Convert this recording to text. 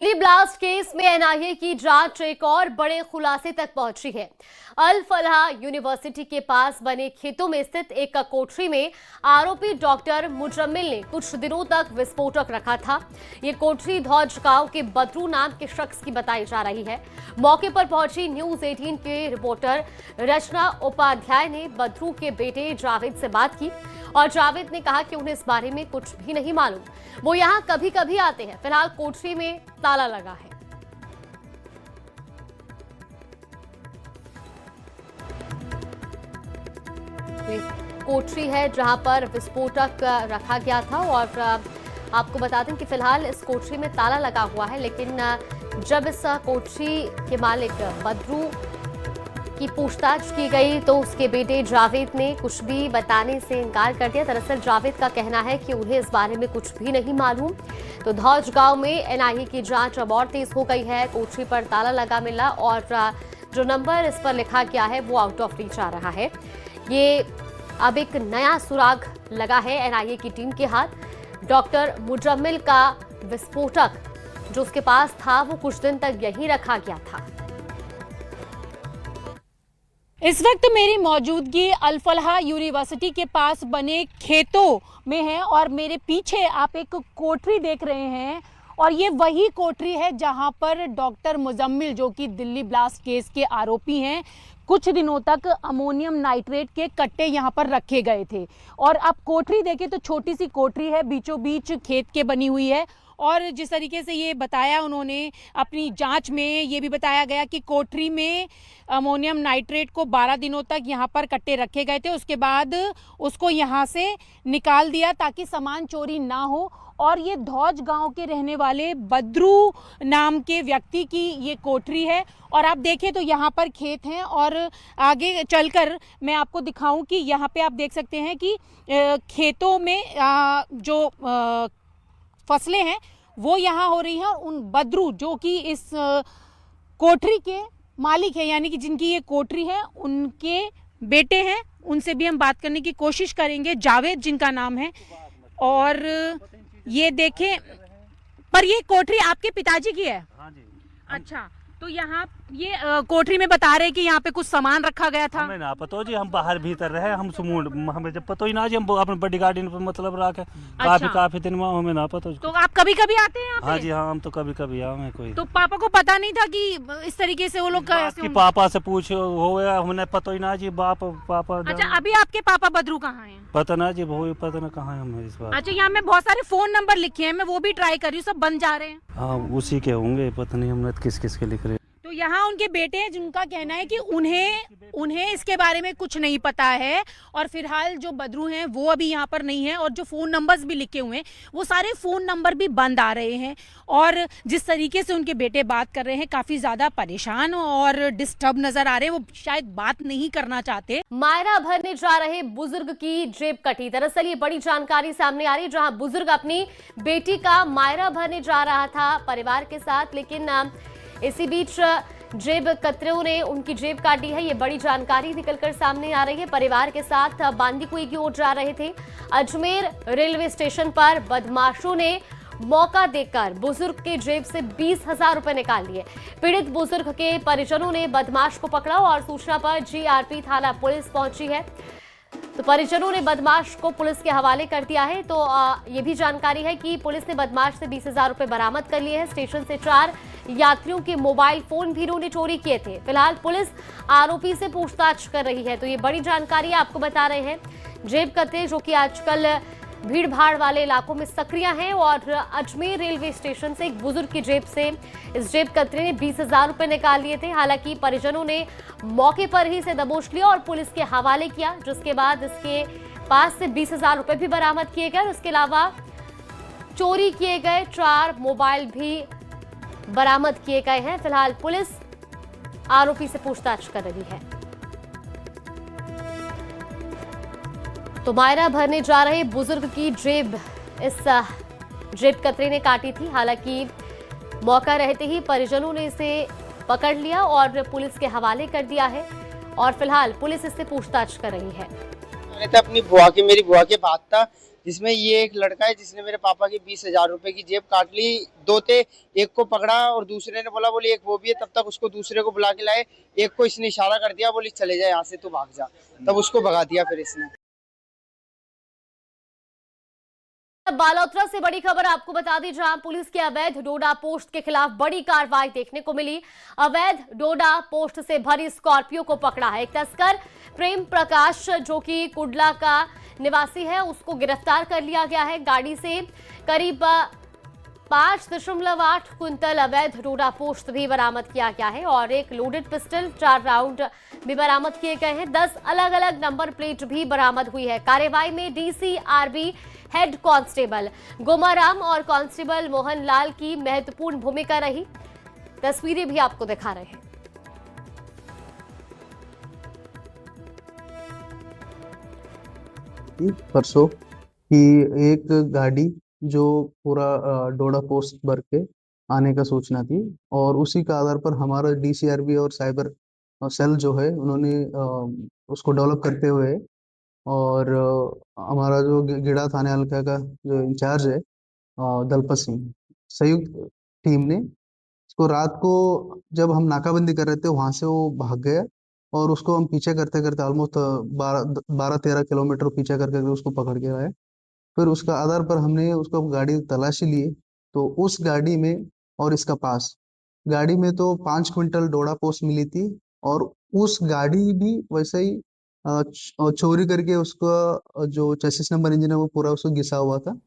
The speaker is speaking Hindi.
दिल्ली ब्लास्ट केस में एनआईए की जांच एक और बड़े खुलासे तक पहुंची है। अल फलाह यूनिवर्सिटी के पास बने खेतों में स्थित एक कोठरी में आरोपी डॉक्टर मुजम्मिल ने कुछ दिनों तक विस्फोटक रखा था। ये कोठरी धौज गांव के बद्रू नाम के शख्स की बताई जा रही है। मौके पर पहुंची न्यूज 18 के रिपोर्टर रचना उपाध्याय ने बद्रू के बेटे जावेद से बात की और जावेद ने कहा कि उन्हें इस बारे में कुछ भी नहीं मालूम। वो यहाँ कभी कभी आते हैं। फिलहाल कोठरी में ताला लगा है। कोठरी है जहां पर विस्फोटक रखा गया था और आपको बता दें कि फिलहाल इस कोठरी में ताला लगा हुआ है, लेकिन जब इस कोठरी के मालिक बद्रू की पूछताछ की गई तो उसके बेटे जावेद ने कुछ भी बताने से इनकार कर दिया। दरअसल जावेद का कहना है कि उन्हें इस बारे में कुछ भी नहीं मालूम। तो धौज गांव में एनआईए की जांच अब और तेज हो गई है। कोठरी पर ताला लगा मिला और जो नंबर इस पर लिखा गया है वो आउट ऑफ रीच आ रहा है। ये अब एक नया सुराग लगा है एनआईए की टीम के हाथ। डॉक्टर मुजम्मिल का विस्फोटक जो उसके पास था वो कुछ दिन तक यहीं रखा गया था। इस वक्त मेरी मौजूदगी अल फलाह यूनिवर्सिटी के पास बने खेतों में है और मेरे पीछे आप एक कोठरी देख रहे हैं और ये वही कोठरी है जहां पर डॉक्टर मुजम्मिल, जो कि दिल्ली ब्लास्ट केस के आरोपी हैं, कुछ दिनों तक अमोनियम नाइट्रेट के कट्टे यहां पर रखे गए थे। और अब कोठरी देखें तो छोटी सी कोठरी है, बीचों बीच खेत के बनी हुई है। और जिस तरीके से ये बताया उन्होंने अपनी जांच में, ये भी बताया गया कि कोठरी में अमोनियम नाइट्रेट को 12 दिनों तक यहाँ पर कट्टे रखे गए थे। उसके बाद उसको यहाँ से निकाल दिया ताकि सामान चोरी ना हो। और ये धौज गांव के रहने वाले बद्रू नाम के व्यक्ति की ये कोठरी है। और आप देखें तो यहाँ पर खेत हैं और आगे चलकर मैं आपको दिखाऊं कि यहाँ पे आप देख सकते हैं कि खेतों में जो फसलें हैं वो यहाँ हो रही हैं। और उन बद्रू जो कि इस कोठरी के मालिक है, यानी कि जिनकी ये कोठरी है, उनके बेटे हैं, उनसे भी हम बात करने की कोशिश करेंगे, जावेद जिनका नाम है। और ये देखें, पर ये कोठरी आपके पिताजी की है? हाँ जी। अच्छा, तो यहाँ ये कोठरी में बता रहे कि यहाँ पे कुछ सामान रखा गया था। हमें ना पता जी, हम बाहर भीतर रहे, हम समूह हमें जब पता ही ना जी, हम अपने बड़ी गाड़ी में मतलब रखे काफी दिन में, हमें ना पता। तो आप कभी कभी आते हैं यहाँ पे? हाँ जी, हाँ, हम तो कभी कभी आए कोई। तो पापा को पता नहीं था कि इस तरीके से वो लोग कि पापा से पूछ हो गया, हमने पता ही ना जी। पापा अच्छा, अभी आपके पापा बद्रू कहाँ हैं? पता ना जी, वो पता ना कहाँ है हमें इस बार। अच्छा, यहाँ में बहुत सारे फोन नंबर लिखे हैं, मैं वो भी ट्राई कर रही हूँ, सब बंद जा रहे हैं। हाँ, उसी के होंगे, पता नहीं हमने किस किस के लिख रहे। तो यहाँ उनके बेटे हैं जिनका कहना है कि उन्हें इसके बारे में कुछ नहीं पता है। और फिलहाल जो बद्रू हैं वो अभी यहाँ पर नहीं है। और जो फ़ोन नंबर्स भी लिखे हुए हैं वो सारे फ़ोन नंबर भी बंद आ रहे हैं। और जिस तरीके से उनके बेटे बात कर रहे हैं, काफ़ी ज़्यादा परेशान और डिस्टर्ब नज़र आ रहे हैं, वो शायद बात नहीं करना चाहते। मायरा भरने जा रहे बुजुर्ग की जेब कटी। दरअसल ये बड़ी जानकारी सामने आ रही है, जहां बुजुर्ग अपनी बेटी का मायरा भरने जा रहा था परिवार के साथ, लेकिन इसी बीच जेब कतरों ने उनकी जेब काटी है। ये बड़ी जानकारी निकलकर सामने आ रही है। परिवार के साथ बांदीकुई की ओर जा रहे थे। अजमेर रेलवे स्टेशन पर बदमाशों ने मौका देखकर बुजुर्ग के जेब से 20,000 रुपए निकाल लिए। पीड़ित बुजुर्ग के परिजनों ने बदमाश को पकड़ा और सूचना पर जीआरपी थाना पुलिस पहुंची है। तो परिजनों ने बदमाश को पुलिस के हवाले कर दिया है। तो ये भी जानकारी है कि पुलिस ने बदमाश से 20,000 रुपए बरामद कर लिए हैं। स्टेशन से 4 यात्रियों के मोबाइल फोन भी इन्होंने चोरी किए थे। फिलहाल पुलिस आरोपी से पूछताछ कर रही है। तो ये बड़ी जानकारी आपको बता रहे हैं। जेब कतरे जो कि आजकल भीड़ भाड़ वाले इलाकों में सक्रिय हैं और अजमेर रेलवे स्टेशन से एक बुजुर्ग की जेब से इस जेब कतरे ने 20,000 रुपए निकाल लिए थे। हालांकि परिजनों ने मौके पर ही इसे दबोच लिया और पुलिस के हवाले किया, जिसके बाद इसके पास से 20,000 रुपए भी बरामद किए गए। उसके अलावा चोरी किए गए 4 मोबाइल भी बरामद किए गए हैं। फिलहाल पुलिस आरोपी से पूछताछ कर रही है। तो मायरा भरने जा रहे बुजुर्ग की जेब इस जेब कतरे ने काटी थी। हालांकि मौका रहते ही परिजनों ने इसे पकड़ लिया और पुलिस के हवाले कर दिया है और फिलहाल पुलिस इससे पूछताछ कर रही है। रहे थे अपनी बुआ के, मेरी बुआ के बात था, जिसमें ये एक लड़का है जिसने मेरे पापा की 20,000 रुपए की जेब काट ली। दो थे, एक को पकड़ा और दूसरे ने बोला बोली एक वो भी है, तब तक उसको दूसरे को बुला के लाए। एक को इसने इशारा कर दिया, बोली चले जा यहाँ से, तू भाग जा, तब उसको भगा दिया फिर इसने। बालोतरा से बड़ी खबर आपको बता दी, जहां पुलिस के अवैध डोडा पोस्ट के खिलाफ बड़ी कार्रवाई देखने को मिली। अवैध डोडा पोस्ट से भरी स्कॉर्पियो को पकड़ा है। एक तस्कर प्रेम प्रकाश जो कि कुडला का निवासी है, उसको गिरफ्तार कर लिया गया है। गाड़ी से करीब 5.8 क्विंटल अवैध डोडा पोस्ट भी बरामद किया गया है और एक लोडेड पिस्टल, 4 राउंड भी बरामद किए गए हैं। 10 अलग अलग नंबर प्लेट भी बरामद हुई है। कार्रवाई में डीसीआरबी हेड कांस्टेबल गोमाराम और कांस्टेबल मोहन लाल की महत्वपूर्ण भूमिका रही। तस्वीरें भी आपको दिखा रहे हैं। परसों कि एक गाड़ी जो पूरा डोडा पोस्ट भर के आने का सूचना थी और उसी का आधार पर हमारा डीसीआरबी और साइबर सेल जो है उन्होंने उसको डेवलप करते हुए और हमारा जो गिड़ा थाने हल्का का जो इंचार्ज है दलपत सिंह, संयुक्त टीम ने इसको रात को जब हम नाकाबंदी कर रहे थे वहां से वो भाग गया और उसको हम पीछे करते करते ऑलमोस्ट 12-13 किलोमीटर पीछे करके उसको पकड़ के आए। फिर उसका आधार पर हमने उसको गाड़ी तलाशी लिए तो उस गाड़ी में और इसका पास गाड़ी में तो 5 क्विंटल डोडा पोस्ट मिली थी और उस गाड़ी भी वैसे ही चोरी करके उसका जो चेसिस नंबर इंजन है वो पूरा उसको घिसा हुआ था।